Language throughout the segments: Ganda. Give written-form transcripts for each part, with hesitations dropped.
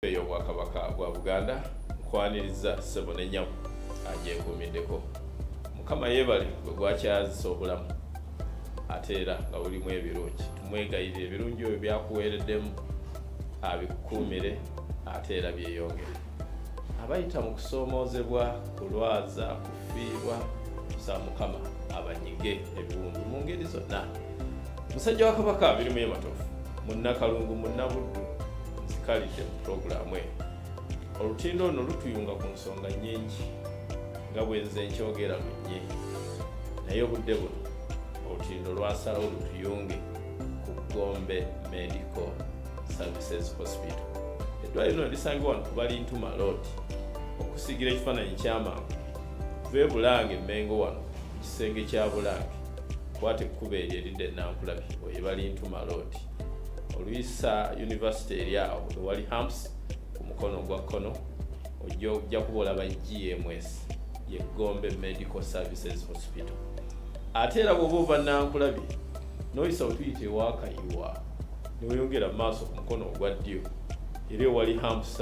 Obwakabaka bwa Buganda nkwaniriza ssebo n'ennyabo agyekuumiddeko. Mukama yeebale gwe gwakyazisa obulamu ate era nga bulimu ebirungi. Tumwegayirira ebirungi ebyo byakuweereddemu abikukuumire ate era byeyongere. Abayita mu kusoomoozebwa, kulwaza, kufiirwa, tusaba Mukama abanyige ebiwundu mu ngeri zonna. Musajja wa Kabaka birimu ematofu, munnakalungu munnabuddu nzikalidde mu puroguramu eyo. Olutindo luno lutuyunga ku nsonga nnyingi nga bwe nze nkyogera lunnye, naye obudde buno olutindo lwasalawo lutuyunge ku Gombe Medical Services Hospital. Eddwaliro lino lisangibwa wano ku Balintuma Road, okusigira ekifaananyi ky'amangu kuva e Bulange Mmengo wano ku kisenge kya Bulange kwate ekkubo eryo eridde Nankulabi oye Balintuma Road, oluyisa University eri awo ewali Hamps ku mukono gwa kkono ojja kuba olaba GMS ye Gombe Medical Services Hospital. Ate era bw'oba ova Nankulabi n'oyisa otuyita ewaakayiwa ne weyongera maaso ku mukono ogwa ddyo era ewali Hamps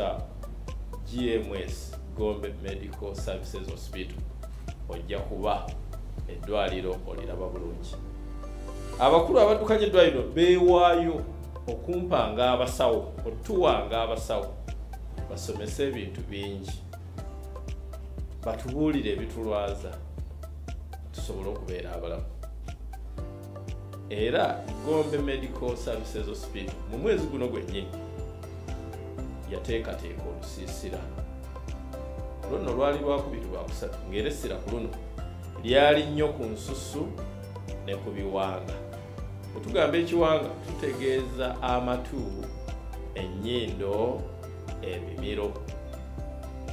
GMS Gombe Medical Services Hospital ojja kuba eddwaliro oliraba bulungi. Abakulu abaddukanya eddwaliro beewaayo okumpanga abasawo, otuwanga abasawo basomese ebintu bingi, batubuulire ebitulwaza tusobole okubeera abalamu. Era Gombe Medical Services Hospital mu mwezi guno gwennyini yateekateeka olusiisira. Luno lwali lwakubiri lwakusatu ng'era essira ku luno lyali nnyo ku nsusu ne ku biwanga. Bwe tugamba ekiwanga tutegeeza amatu, ennyindo, emimiro,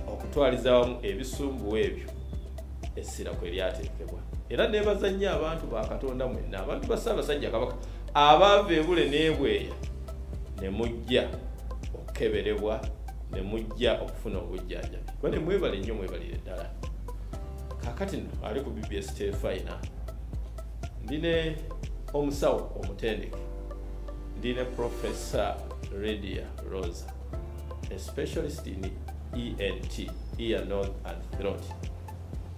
okutwaliza wamu ebisumbu ebyo essira kwe lyateekebwa. Era neebaza nnyo abantu ba Katonda mwenna, abantu ba Ssaabasajja Kabaka abaava ebule n'ebweya ne mujja okukeberebwa, ne mujja okufuna obujjanjabi. Bane mwebale nnyo, mwebalire ddala. Kaakati nno ali ku BBS Terefayina ndine omusawo omutendeke, ndine Professor Lydia Rosa, a specialist in ENT, ear, nose and throat.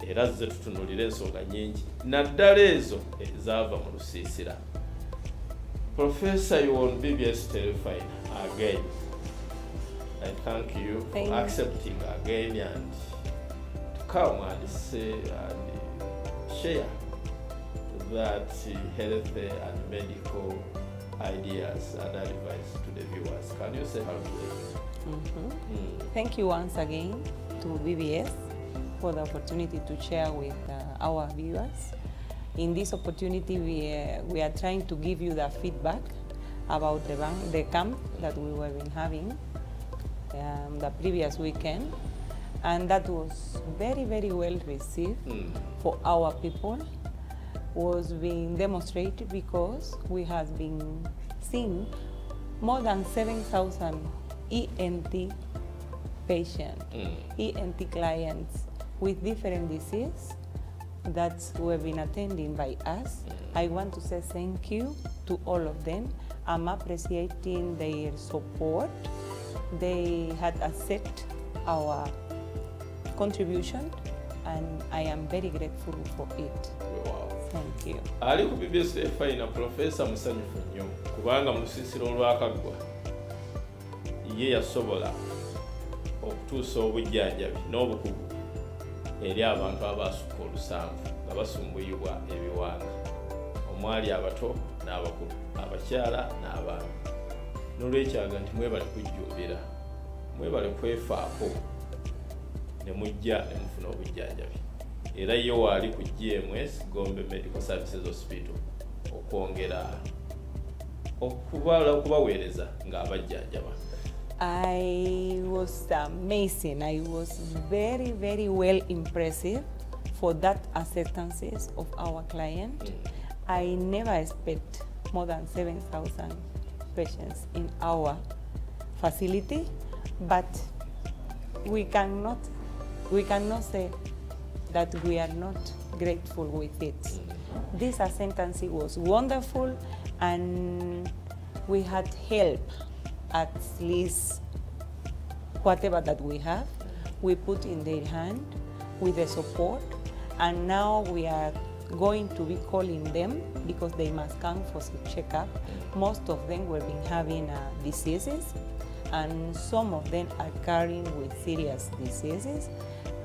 Era zze tutunulira ensonga nnyingi naddala ezo ezaava mu lusiisira. Professor, you on BBS Terefayina again. I thank you for accepting again and to come and say and share that health and medical ideas and advice to the viewers. Can you say hello to them? Thank you once again to BBS for the opportunity to share with our viewers. In this opportunity, we are trying to give you the feedback about the camp that we have been having the previous weekend, and that was very, very well received for our people. Was being demonstrated because we have been seeing more than 7,000 ENT patients, ENT clients with different diseases that have been attending by us. I want to say thank you to all of them. I'm appreciating their support. They had accepted our contribution and I am very grateful for it. Wow. Thank you. Ali ku BBS Terefayina Professor musanyufu nnyo kubanga mu lusiisira olwakaggwa ye yasobola okutuusa obujjanjabi n'obukugu eri abantu abasukka olusanvu nga basumbuyibwa ebiwanga, omwali abato n'abakulu, abakyala n'abaami. N'olwekyaga nti mwebale kujjumbira, mwebale kwefaako ne mujja ne mufuna obujjanjabi. Era yo wali ku GMS Gombe Medical Services Hospital okwongera okubaweereza ng'abajjanjaba. I was amazing. I was very, very well impressive for that acceptances of our client. I never expect more than 7,000 patients in our facility, but we cannot say that we are not grateful with it. This acceptance was wonderful, and we had help at least whatever that we have, we put in their hand with the support, and now we are going to be calling them because they must come for some checkup. Most of them will be having diseases, and some of them are carrying with serious diseases,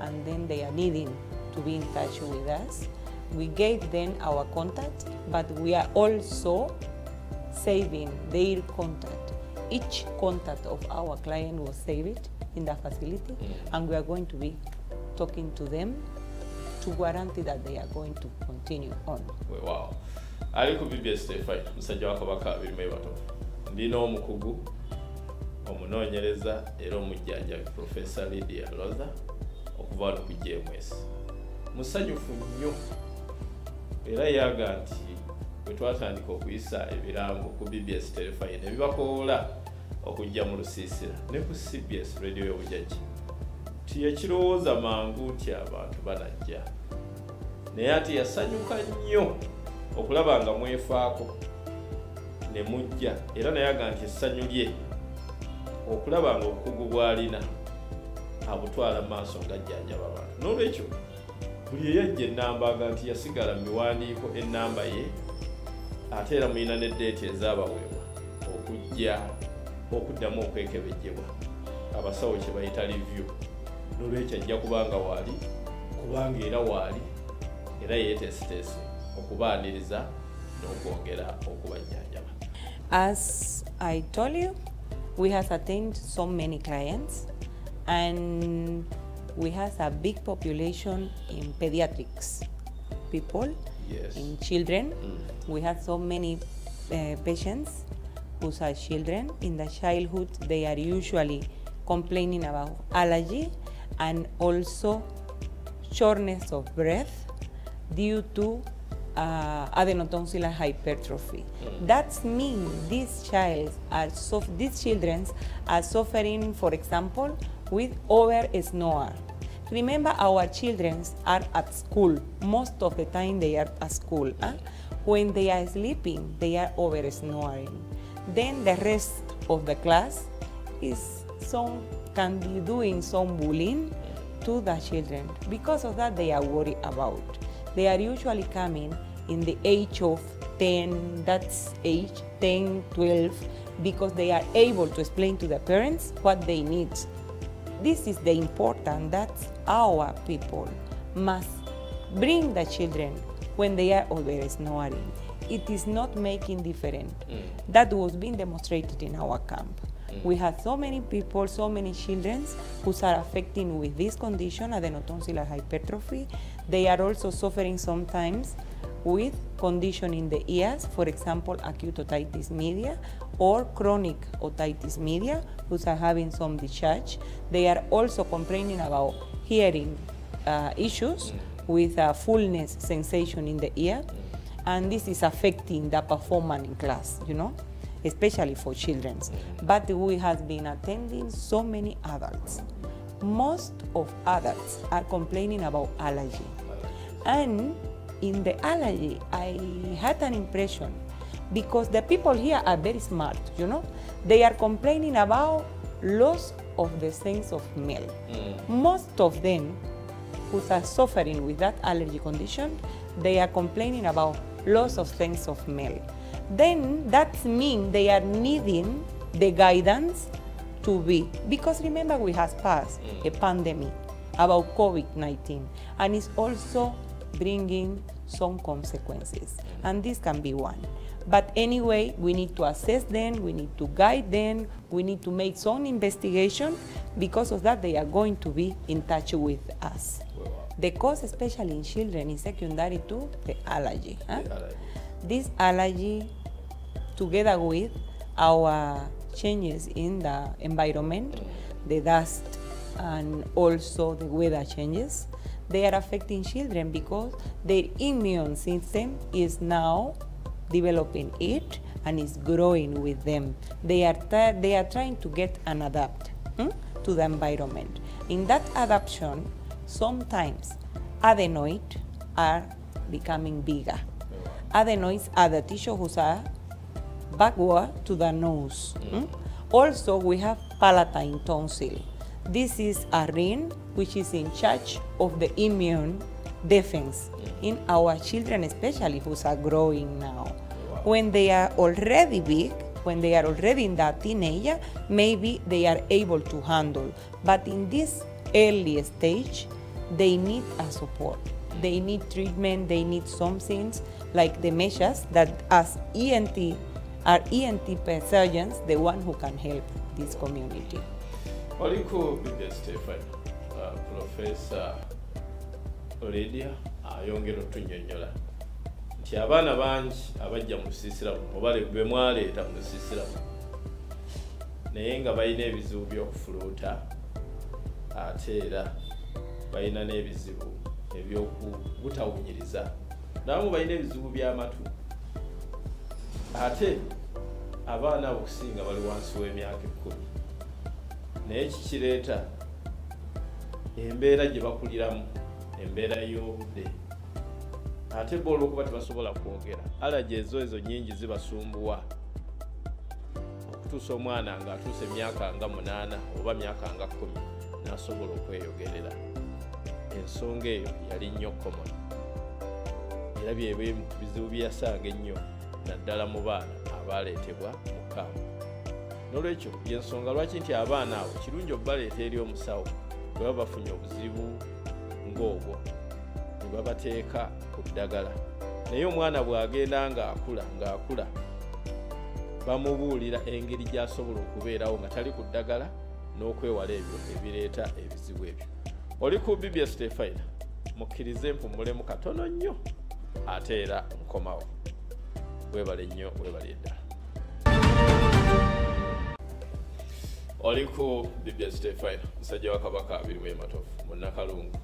and then they are needing to be in touch with us. We gave them our contact, but we are also saving their contact. Each contact of our client will save it in the facility, and we are going to be talking to them to guarantee that they are going to continue on. Wow. Ali ku BBS Terefayina, musajja wa Kabaka abirimu ebatono. Ndina Omukugu, omunoonyereza era omujjanjabi Professor Lydia Loza okuva wano ku GMS. Musanyufu nnyo era yaga nti bwe twatandika okuyisa ebirango ku BBS Terefayina ebibakoola okujja mu lusiisira ne ku CBS radio y'obujjajja tiyekirowooza mangu nti abantu banajja, naye ati yasanyuka nnyo okulaba nga mwefaako ne mujja, era nayaga nti essanyu lye okulaba nga obukugu bw'alina abutwala maaso ng'ajjanjaba abantu. N'olwekyo buli eyajja ennamba nti yasigala mu biwandiiko ennamba ye, ate era muyina ne deeti ezaabaweebwa okujja okuddamu okwekebejjebwa abasawo kye bayita review. N'olwekyo ajja kubanga waali, kubanga era waali, era yeeteeseteese okubaaniriza n'okwongera okubajjanjaba. As I told you, we have attained so many clients, and we have a big population in pediatrics people, Yes. in children. We have so many patients who are children. In the childhood, they are usually complaining about allergy and also shortness of breath due to adenotonsillar hypertrophy. That means these children are suffering, for example, with over snore. Remember, our children are at school. Most of the time they are at school. When they are sleeping, they are over snoring. Then the rest of the class can be doing some bullying to the children. Because of that, they are worried about. They are usually coming in the age of 10, that's age 10, 12, because they are able to explain to the parents what they need. This is the important that our people must bring the children when they are over snoring. It is not making difference. That was being demonstrated in our camp. We have so many people, so many children who are affected with this condition, adenotonsillar hypertrophy. They are also suffering sometimes with condition in the ears, for example, acute otitis media or chronic otitis media, who are having some discharge. They are also complaining about hearing issues with a fullness sensation in the ear, and this is affecting the performance in class, you know, especially for children. But we have been attending so many adults. Most of adults are complaining about allergy. And in the allergy, I had an impression, because the people here are very smart, you know. They are complaining about loss of the sense of smell. Most of them who are suffering with that allergy condition, they are complaining about loss of sense of smell. Then that means they are needing the guidance to be, because remember, we have passed a pandemic about COVID-19, and it's also bringing some consequences, and this can be one. But anyway, we need to assess them, we need to guide them, we need to make some investigation. Because of that, they are going to be in touch with us. The cause, especially in children, is secondary to the allergy. This allergy, together with our changes in the environment, the dust, and also the weather changes, they are affecting children because their immune system is now developing it and is growing with them. They are trying to get and adapt to the environment. In that adaptation, sometimes adenoids are becoming bigger. Adenoids are the tissues which are backward to the nose. Also, we have palatine tonsil. this is a ring which is in charge of the immune defense in our children, especially who are growing now. Wow. When they are already big, when they are already in that teenager, maybe they are able to handle. But in this early stage, they need a support. They need treatment, they need some things like the measures that as ENT, are ENT surgeons, the one who can help this community. Oliko BBS Terefayina, Professor Lydia ayongera otunnyonnyola nti abaana bangi abajja mu lusiisira obale be mwaleeta mu lusiisira naye nga balina ebizibu by'okufuluuta ate era balina n'ebizibu eby'okubutawunyiriza nabamu balina ebizibu by'amatu ate abaana abo okusinga bali wansi w'emyaka 10 naye kikireeta embeera gye bakuliramu embeera y'obudde ate bo olw'okuba tebasobola kwogera alaje ezo nnyingi zibasumbuwa okutuusa omwana ng'atuusa emyaka nga 8 oba myaka nga 10 n'asobola okweyogerera ensonga eyo yali nnyo common era bizibu byasanga ennyo naddala mu baana abaaleetebwa mu kampu n'olwekyo yensonga lwaki nti abaana abo kirungi okubaleeta eri omusawo bwe baba bafunye obuzibu ng'obwo ne babateeka ku ddagala naye omwana bw'agenda ng'akula bamubuulira engeri gy'asobola okubeerawo nga tali ku ddagala n'okwewala ebyo ebireeta ebizibu ebyo. Oli ku BBS Terefayina mukkirize mpumulemu katono nnyo ate era nkomawo. Weebale nnyo, weebale ddala. Oli ku BBS Terefayina musajja wa Kabaka 2 Matofu Munnakalungu.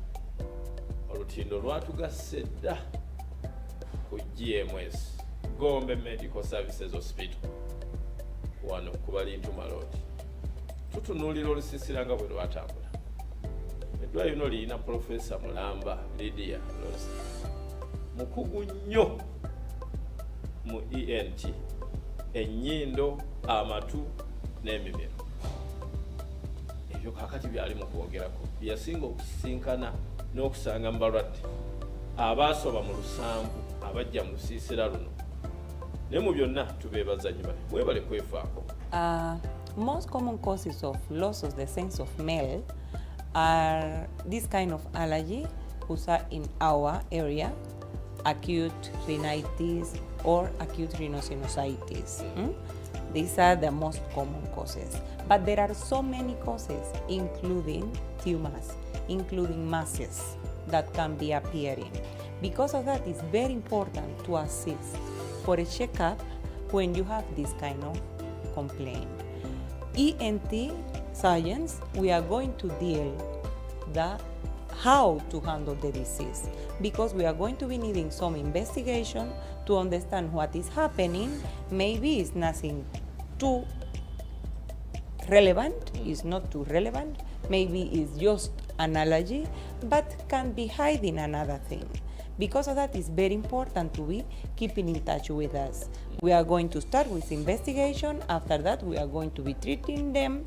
Olutindo lwatugasse dda ku GMS Gombe Medical Services Hospital wano ku Balintuma Road. Tutunuulira olusiisira nga bwe lwatambula. Eddwaliro lino lirina Professor Mulamba Lydia Rose mukugu nnyo mu ENT ennyindo amatu n'emimiro. Ebyo kakati byali mu kwogerako byasinga okusisinkana n'okusanga mu balwadde abaasoba mu 7 abajja mu lusiisira luno ne mu byonna tubeebaza nnyo mwebale kwefaako. Most common causes of loss of the sense of smell are this kind of allergy which are in our area, acute rhinitis or acute rhinosinusitis. These are the most common causes. But there are so many causes, including tumors, including masses that can be appearing. Because of that, it's very important to assist for a checkup when you have this kind of complaint. ENT surgeons, we are going to deal how to handle the disease, because we are going to be needing some investigation to understand what is happening. Maybe it's nothing too relevant, it's not too relevant, maybe it's just an allergy, but can be hiding another thing. Because of that, it's very important to be keeping in touch with us. We are going to start with investigation. After that, we are going to be treating them.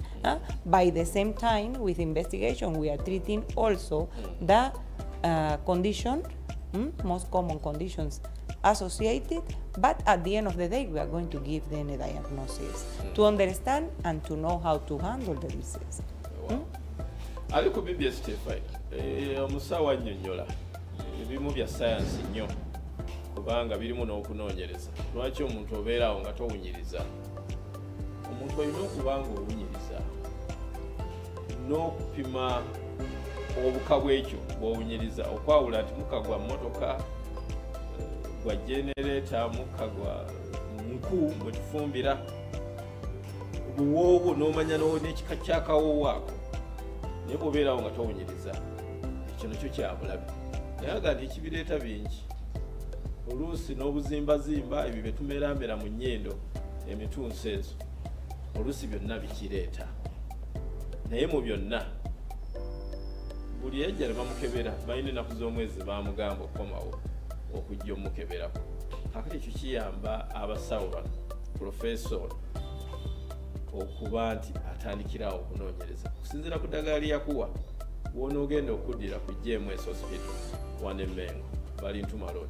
By the same time, with investigation, we are treating also the condition, most common conditions associated, but at the end of the day, we are going to give them a diagnosis to understand and to know how to handle the disease. Ali ku BBS Terefayina, omusawo annyonnyola ebimu bya science nnyo kubanga birimu n'okunoonyereza. Lwaki omuntu obeerawo nga towunyiriza? Omuntu olina okuba ng'owunyiriza n'okupima obuka bw'ekyo bw'owunyiriza, okwawula nti muka gwa mmotoka, gwa genereta, muka gwa nku mwe tufumbira, buwoowo n'omanya n'ekika ky'akawoowo ako. Naye bw'obeerawo nga towunyiriza, ekyo nakyo kya bulabe. Naye nga ekibireeta bingi. Oluusi n'obuzimbazimba ebyo bye tumerambera mu nnyindo emitunsi ezo, oluusi byonna bikireeta. Naye mu byonna buli ejja ne bamukebera balina ennaku z'omwezi baamugamba okukomawo okujja omukeberako. Kakati ekyo kiyamba abasawo bano, Professor okuba nti atandikirawo okunoonyereza okusinziira ku ddagala lyakuwa w'onoogenda okuddira ku GMS Hospital wane Mengo bali Ntuma Road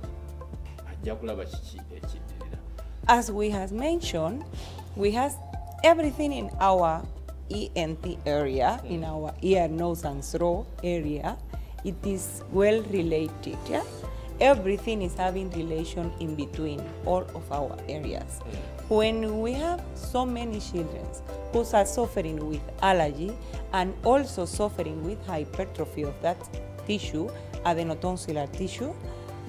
ajja kulaba kiki ekiddirira. As we have mentioned, we have everything in our ENT area, in our ear, nose and throat area. It is well related, yeah? Everything is having relation in between all of our areas. When we have so many children who are suffering with allergy and also suffering with hypertrophy of that tissue, adenotonsillar tissue,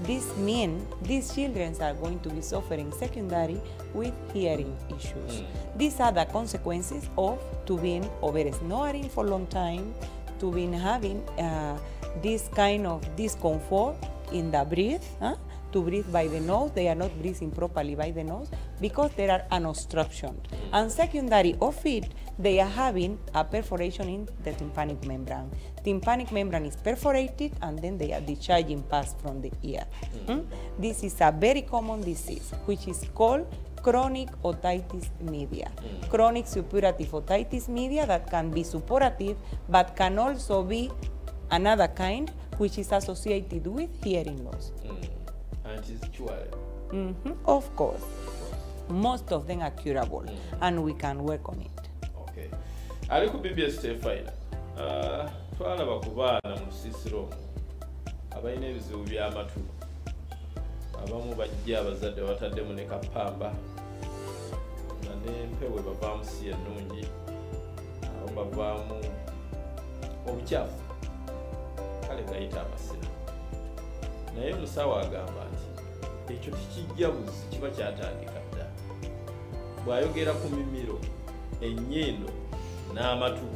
this means these children are going to be suffering secondary with hearing issues. These are the consequences of to being over-snoring for a long time, to being having this kind of discomfort in the breath, to breathe by the nose. They are not breathing properly by the nose because there are an obstruction. And secondary of it, they are having a perforation in the tympanic membrane. Tympanic membrane is perforated and then they are discharging pus from the ear. This is a very common disease which is called chronic otitis media. Chronic suppurative otitis media that can be suppurative but can also be another kind which is associated with hearing loss. And it is curable? Of course. Most of them are curable and we can work on it. Okay. Ali ku BBS Terefayina. Twalaba ku baana mu Sisiro abalina ebizibu by'amatu. Abamu bajja abazadde bataddemu ne kapamba nga n'empewe bavaamu si ennungi, abo bavaamu obukyafu kale gayita amasira. Naye omusawo agamba nti ekyo tikijja buzi kiba kyatandika dda. Bw'ayogera ku mimiro, ennyindo n'amatu,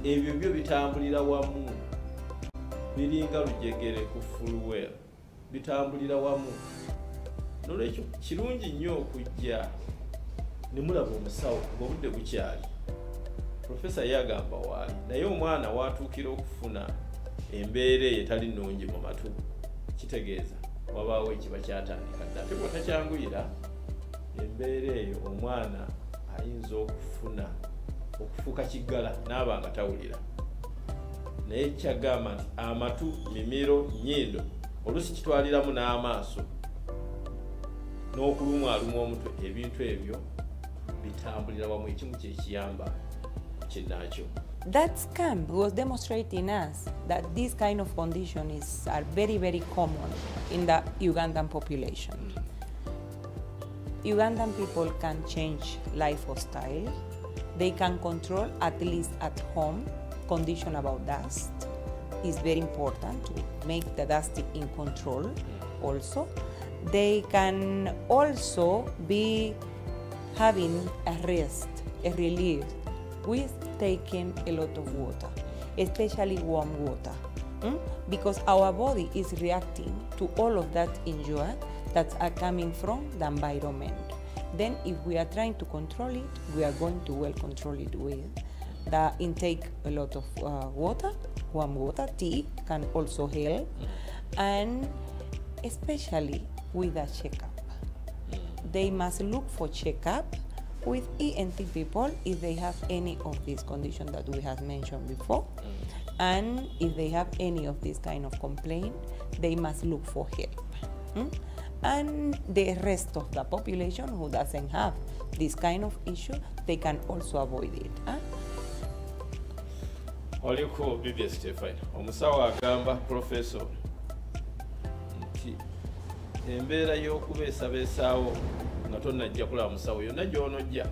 ebyo byo bitambulira wamu, biringa lujegere ku fulwell, bitambulira wamu. Nolwekyo kirungi nnyo okujja ne mulaba omusawo ng'obudde bukyali. Profesa yagamba waali, naye omwana watuukira okufuna embeera etali nnungi mu matu, kitegeeza wabaawo ekiba kyatandika dda. Ate bw'otakyanguyira embeera eyo omwana ayinza okufuuka kiggala n'aba nga tawulira. Naye kyagamba nti amatu, mimiro, nnyindo oluusi kitwaliramu n'amaaso n'okulumwalumwa omutwe, ebintu ebyo bitambulira wamu, ekimu kyekiyamba kinnaakyo. That scam was demonstrating us that this kind of condition are very, very common in the Ugandan population. Ugandan people can change lifestyle. They can control, at least at home, condition about dust. It's very important to make the dust in control also. They can also be having a rest, a relief, with taking a lot of water, especially warm water, because our body is reacting to all of that injury that are coming from the environment. Then if we are trying to control it, we are going to well control it with the intake a lot of water, warm water, tea can also help, and especially with a checkup. They must look for checkup with ENT people if they have any of these conditions that we have mentioned before. And if they have any of this kind of complaint, they must look for help. And the rest of the population who doesn't have this kind of issue, they can also avoid it. Oliko BBS Terefayina. Omusawo agamba professor nti embeera y'okubeesabeesaawo nga tonnajja kulaba musawo yonna gy'onojja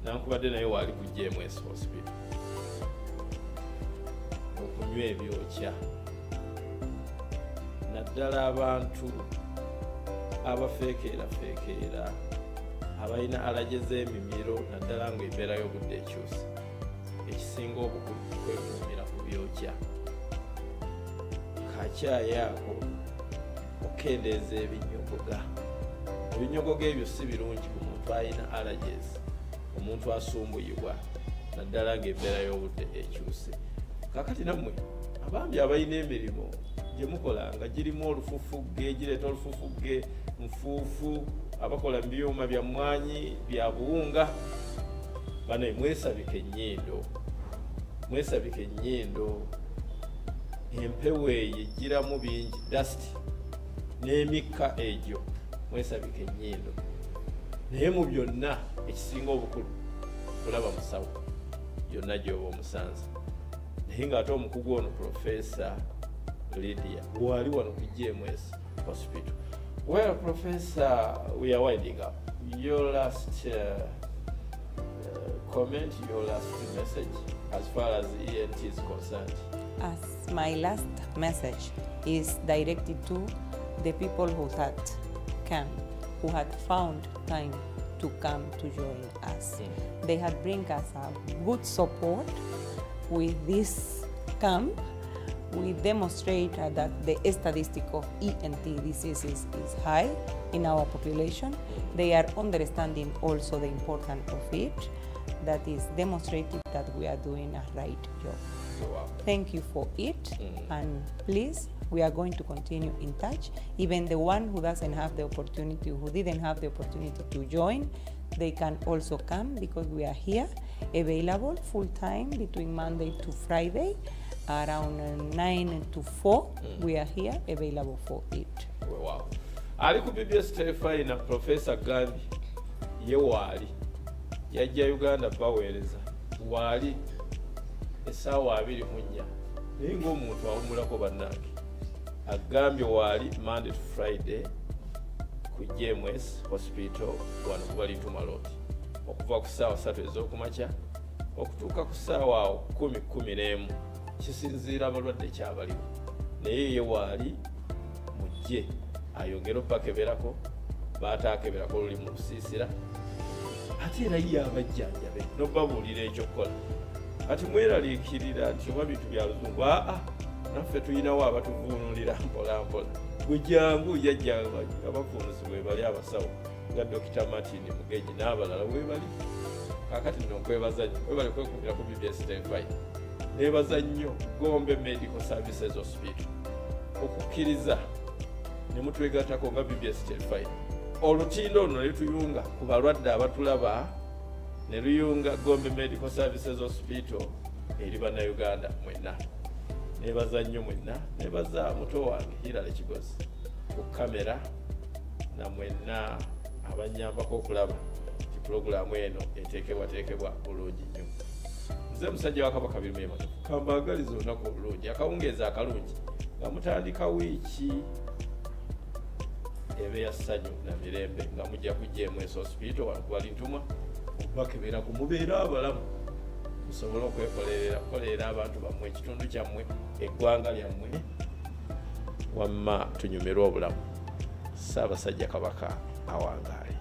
nankubadde naye waali ku GMS Hospital okunywa ebyokya naddala abantu abafeekeera abalina alaje z'emimiro naddala ng'embeera y'obudde ekyusa ekisinga obukulu kwekuumira ku byokya kacyayi ako okendeeza ebinyogoga ebyo si birungi ku muntu alina allergies, omuntu asumbuyibwa naddala ng'embeera y'obudde ekyuse. Kakati nammwe abambi abalina emirimu gye mukola nga girimu olufufugge, gireeta olufufugge, nfuufu, abakola mu byuma bya mmwanyi, bya buwunga, bane mwesabike ennyindo empewo eyo egiramu bingi dust n'emikka egyo mwesabike ennyindo naye mu byonna ekisinga obukulu kulaba musawo yonna gy'oba omusanze naye ng'ate omukugu ono Professor Lydia wali wano ku GMS Hospital. Well, Professor, we are winding up. Your last comment, your last message as far as ENT is concerned. As my last message is directed to the people who had come, who had found time to come to join us. They had bring us a good support with this camp. We demonstrate that the statistic of ENT diseases is high in our population. They are understanding also the importance of it. That is demonstrated that we are doing a right job. Wow. Thank you for it, and please, we are going to continue in touch. Even the one who doesn't have the opportunity, who didn't have the opportunity to join, they can also come because we are here, available full time between Monday to Friday, around 9 to 4. We are here, available for it. Wow. Ali ku BBS Terefayina Professor Gambi ye wali yajja Uganda baweereza wali essaawa 24 naye ng'omuntu awumulako bannange agambye wali Monday to Friday ku GMS Hospital wano ku Balituma Road okuva ku ssaawa 3 ez'okumakya okutuuka ku ssaawa 10:11 kisinziira abalwadde kyabaliwo naye ye wali mujje ayongera opakeberako baatakeberako luli mu lusiisira ate era ye abajjanjabe n'obabuulira ekyokukola ati mweraliikirira nti oba bintu bya luzungu naffe tulinawo abatuvuunulira mpola mpola bwe jangu yajja abavuunuzi bwe bali abasawo nga Dr. Martin Mugenyi n'abalala we bali kaakati nno nkwebaza nnyo webali kwekuumira ku BBS Terefayina neebaza nnyo Gombe Medical Services Hospital okukkiriza ne mutwegattako nga BBS Terefayina olutindo luno ne tuyunga ku balwadde abatulaba ne luyunga Gombe Medical Services Hospital eri bannayuganda mwenna. Neebaza nnyo mwenna, neebaza muto wange Hilary Kigozi ku kamera na mwenna abanyambako okulaba ti pulogulaamu eno eteekebwateekebwa bulungi nnyo. Nze musajja wa Kabaka Birima kambaagaliza olunaku obulungi akawungeeza akalungi nga mutandika wiiki ebe ya ssanyu na mirembe nga mujja ku GMS Hospital wano ku Balituma okubakebera ku mubeera abalamu musobole okwekolerera abantu bammwe ekitundu kyammwe eggwanga lyammwe wamma tunyumirwa obulamu. Ssaabasajja Kabaka awangaale.